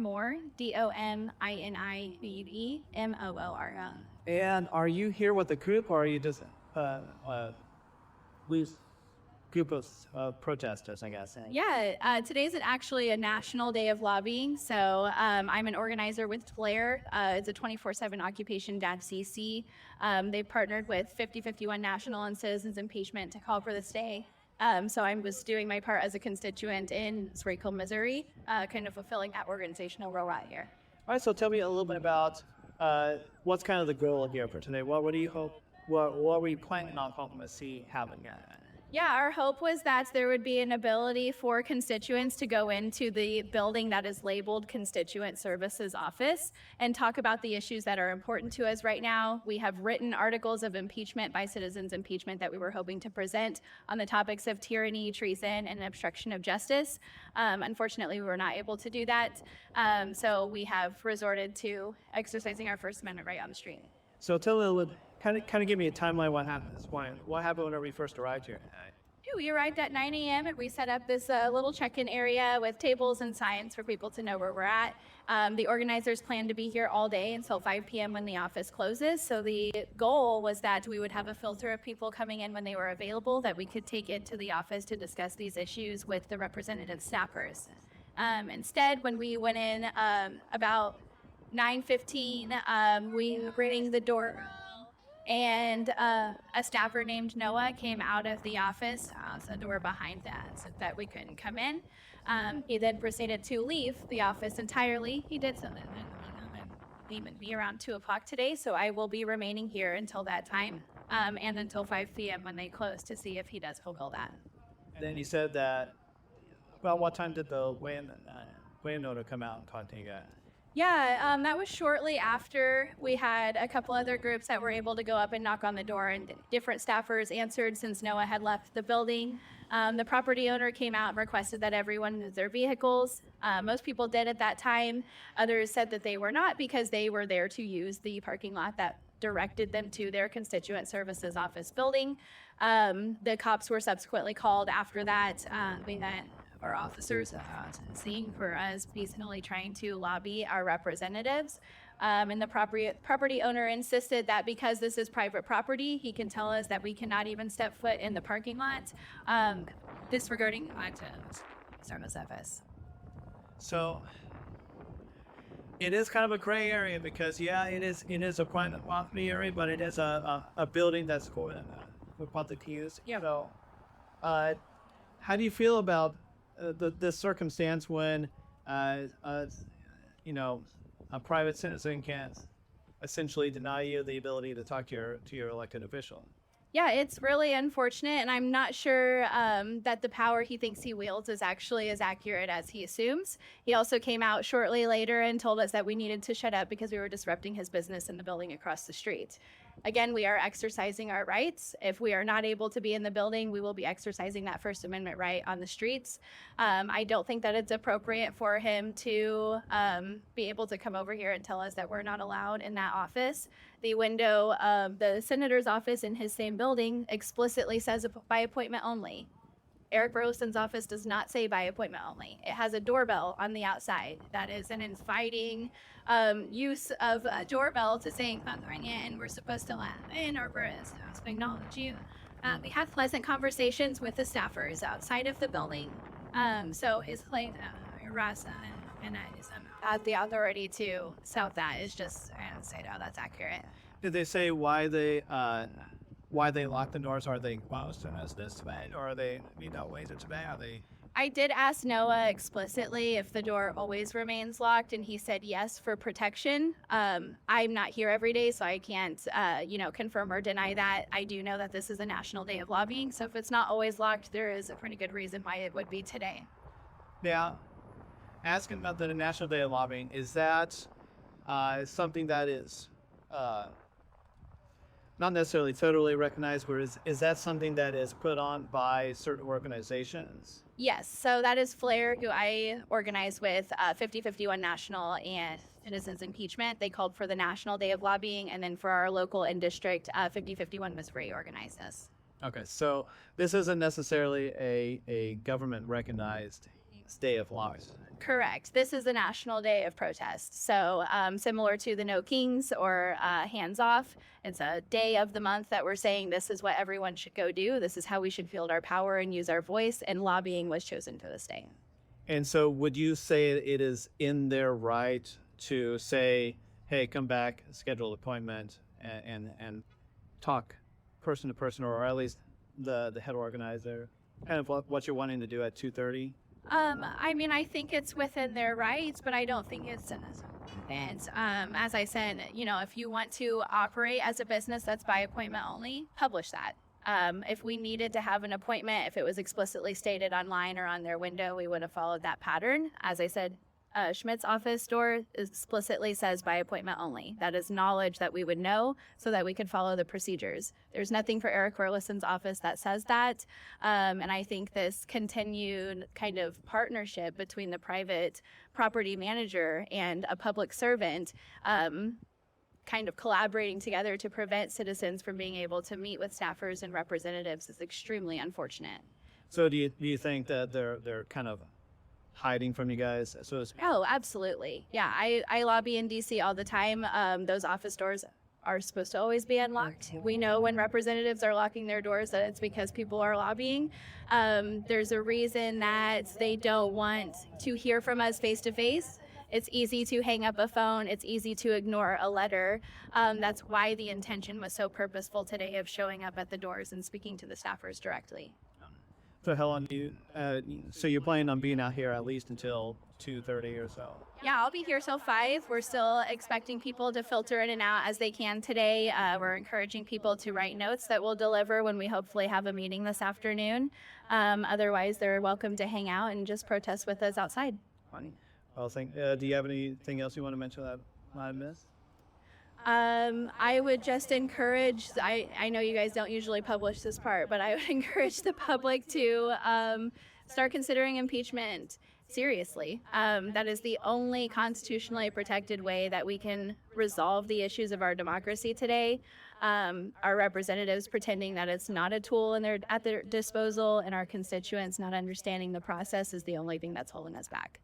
Moore, DOMINIQUE MOORE. And are you here with the group, or are you just loose group of protesters, I guess? Yeah, today's actually a national day of lobbying. So I'm an organizer with Flair. It's a 24/7 occupation.cc. They partnered with 5051 National and Citizens Impeachment to call for this day. So I was doing my part as a constituent in Springfield, Missouri, kind of fulfilling that organizational role right here. All right, so tell me a little bit about what's kind of the goal here for today. What do you hope? What were you planning on hoping to see happen? Yeah, our hope was that there would be an ability for constituents to go into the building that is labeled Constituent Services Office and talk about the issues that are important to us right now. We have written articles of impeachment by citizens impeachment that we were hoping to present on the topics of tyranny, treason, and obstruction of justice. Unfortunately, we were not able to do that. So we have resorted to exercising our First Amendment right on the street. So tell me a little, kind of give me a timeline. What happened this morning? What happened whenever we first arrived here? We arrived at 9 a.m. and we set up this little check-in area with tables and signs for people to know where we're at. The organizers plan to be here all day until 5 p.m. when the office closes. So the goal was that we would have a filter of people coming in when they were available that we could take into the office to discuss these issues with the representative staffers. Instead, when we went in about 9:15, we were ringing the door, and a staffer named Noah came out of the office, the door behind that, so that we couldn't come in. He then proceeded to leave the office entirely. He did something that even be around 2 o'clock today, so I will be remaining here until that time, and until 5 p.m. when they close to see if he does fulfill that. And then he said that, well, what time did the landowner come out and contact you guys? Yeah, that was shortly after we had a couple other groups that were able to go up and knock on the door, and different staffers answered since Noah had left the building. The property owner came out and requested that everyone move their vehicles. Most people did at that time. Others said that they were not because they were there to use the parking lot that directed them to their constituent services office building. The cops were subsequently called after that. We had our officers seeing for us peacefully trying to lobby our representatives. And the property owner insisted that because this is private property, he can tell us that we cannot even step foot in the parking lot, disregarding service office. So it is kind of a gray area because, yeah, it is a private property area, but it is a building that's for public use. Yeah. So how do you feel about the circumstance when a private citizen can essentially deny you the ability to talk to your elected official? Yeah, it's really unfortunate, and I'm not sure that the power he thinks he wields is actually as accurate as he assumes. He also came out shortly later and told us that we needed to shut up because we were disrupting his business in the building across the street. Again, we are exercising our rights. If we are not able to be in the building, we will be exercising that First Amendment right on the streets. I don't think that it's appropriate for him to be able to come over here and tell us that we're not allowed in that office. The window of the senator's office in his same building explicitly says by appointment only. Eric Burlison's office does not say by appointment only. It has a doorbell on the outside. That is an inviting use of a doorbell to saying, come right in, we're supposed to let in, or we're supposed to acknowledge you. We have pleasant conversations with the staffers outside of the building. So his claim, Rasa, and I have the authority to sell that is just, I say, no, that's accurate. Did they say why they lock the doors? Are they closed and as this way, or are they ways it's bad? Are they? I did ask Noah explicitly if the door always remains locked, and he said yes for protection. I'm not here every day, so I can't, confirm or deny that. I do know that this is a national day of lobbying, so if it's not always locked, there is a pretty good reason why it would be today. Yeah. Asking about the National Day of Lobbying, is that something that is not necessarily totally recognized, or is that something that is put on by certain organizations? Yes, so that is Flair, who I organized with 5051 National and Citizens Impeachment. They called for the National Day of Lobbying, and then for our local and district, 5051 Missouri organized this. Okay, so this isn't necessarily a government recognized day of loss. Correct. This is a national day of protest. So similar to the No Kings or Hands Off, it's a day of the month that we're saying this is what everyone should go do. This is how we should field our power and use our voice. And lobbying was chosen for this day. And so would you say it is in their right to say, hey, come back, schedule an appointment and talk person to person, or at least the head organizer, kind of what you're wanting to do at 2:30? I mean, I think it's within their rights, but I don't think it's as I said, you know, if you want to operate as a business that's by appointment only, publish that. If we needed to have an appointment, if it was explicitly stated online or on their window, we would have followed that pattern. As I said, Schmidt's office door explicitly says by appointment only. That is knowledge that we would know so that we could follow the procedures. There's nothing for Eric Burlison's office that says that. And I think this continued kind of partnership between the private property manager and a public servant, kind of collaborating together to prevent citizens from being able to meet with staffers and representatives is extremely unfortunate. So do you think that they're kind of hiding from you guys, so to speak? Oh, absolutely. Yeah, I lobby in DC all the time. Those office doors are supposed to always be unlocked. We know when representatives are locking their doors that it's because people are lobbying. There's a reason that they don't want to hear from us face to face. It's easy to hang up a phone. It's easy to ignore a letter. That's why the intention was so purposeful today of showing up at the doors and speaking to the staffers directly. So how long do you, so you're planning on being out here at least until 2:30 or so? Yeah, I'll be here till 5. We're still expecting people to filter in and out as they can today. We're encouraging people to write notes that we'll deliver when we hopefully have a meeting this afternoon. Otherwise, they're welcome to hang out and just protest with us outside. Well, do you have anything else you want to mention that I missed? I would just encourage, I know you guys don't usually publish this part, but I would encourage the public to start considering impeachment seriously. That is the only constitutionally protected way that we can resolve the issues of our democracy today. Our representatives pretending that it's not a tool at their disposal, and our constituents not understanding the process is the only thing that's holding us back.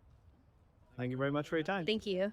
Thank you very much for your time. Thank you.